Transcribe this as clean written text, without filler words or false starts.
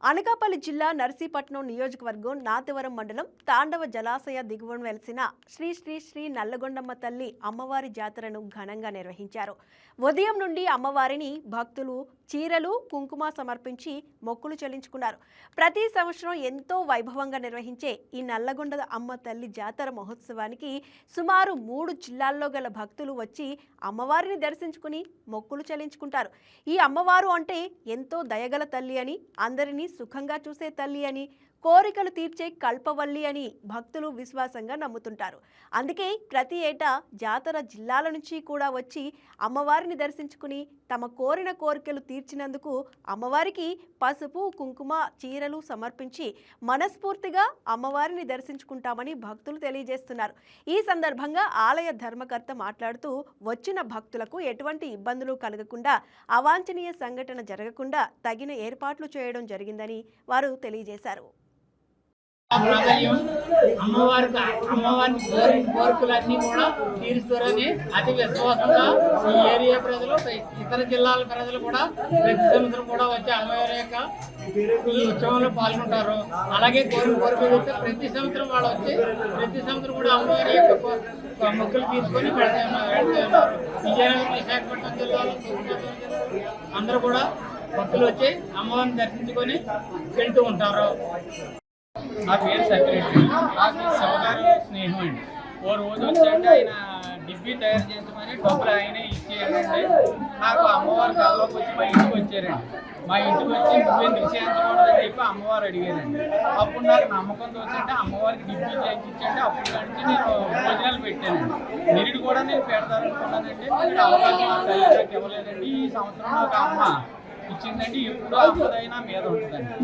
అనకాపల్లి జిల్లా నర్సీపట్నం నియోజకవర్గం నాతివరం మండలం తాండవ జలాశయ దిగువన వెలిసిన శ్రీ శ్రీ శ్రీ నల్లగొండమ్మ తల్లి అమ్మవారి జాతరను ఘనంగా నిర్వహించారు. ఉదయం నుండి అమ్మవారిని భక్తులు చీరలు కుంకుమ సమర్పించి మొక్కులు చెల్లించుకున్నారు. ప్రతి సంవత్సరం ఎంతో వైభవంగా నిర్వహించే ఈ నల్లగొండ అమ్మ తల్లి జాతర మహోత్సవానికి సుమారు 3 జిల్లాల్లో గల భక్తులు వచ్చి అమ్మవారిని దర్శించుకుని మొక్కులు చెల్లించుకుంటారు. ఈ అమ్మవారు అంటే ఎంతో దయగల తల్లి అని, అందరినీ సుఖంగా చూసే తల్లి అని, కోరికలు తీర్చే కల్పవల్లి అని భక్తులు విశ్వాసంగా నమ్ముతుంటారు. అందుకే ప్రతి ఏటా జాతర జిల్లాల నుంచి కూడా వచ్చి అమ్మవారిని దర్శించుకుని తమ కోరిన కోరికలు తీర్చినందుకు అమ్మవారికి పసుపు కుంకుమ చీరలు సమర్పించి మనస్ఫూర్తిగా అమ్మవారిని దర్శించుకుంటామని భక్తులు తెలియజేస్తున్నారు. ఈ సందర్భంగా ఆలయ ధర్మకర్త మాట్లాడుతూ వచ్చిన భక్తులకు ఎటువంటి ఇబ్బందులు కలగకుండా, అవాంఛనీయ సంఘటన జరగకుండా తగిన ఏర్పాట్లు చేయడం జరిగిందని వారు తెలియజేశారు. అమ్మవారిని కోరికలన్నీ కూడా తీరుస్తారని అతి విశ్వాసంగా ఈ ఏరియా ప్రజలు, ఇతర జిల్లాల ప్రజలు కూడా ప్రతి సంవత్సరం కూడా వచ్చి అమ్మవారి యొక్క ఈ ఉత్సవంలో పాల్గొంటారు. అలాగే కోరికలు ప్రతి సంవత్సరం వాళ్ళు వచ్చి ప్రతి సంవత్సరం కూడా అమ్మవారి యొక్క మొక్కులు తీసుకొని వెళ్తున్నారు. విజయనగరం, విశాఖపట్నం జిల్లాలో అందరూ కూడా భక్తులు వచ్చి అమ్మవారిని దర్శించుకొని వెళ్తూ ఉంటారు. నా పేరు సెక్రటరీ, నాకు సోదరి స్నేహం అండి. ఓ రోజు వచ్చండి ఆయన డిబ్బీ తయారు చేస్తామని డబ్బులు ఆయనే ఇచ్చేయాలండి. నాకు అమ్మవారి కళ్ళలోకి వచ్చి మా ఇంటికి వచ్చారండి. మా ఇంటికి వచ్చి నువ్వెందుకు చేయించకూడదని చెప్పి అమ్మవారు అడిగారండి. అప్పుడు నాకు నమ్మకంతో వచ్చంటే అమ్మవారికి డిబ్బీ చేయించండి. అప్పుడు నుంచి నేను భోజనాలు పెట్టానండి. నిరుడు కూడా నేను పెడతాననుకున్నానండి. అవకాశం నాకు ఇవ్వలేదండి. ఈ సంవత్సరం నాకు అమ్మ ఇచ్చిందండి. ఎప్పుడు అమ్మదైనా మీద ఉంటుందండి.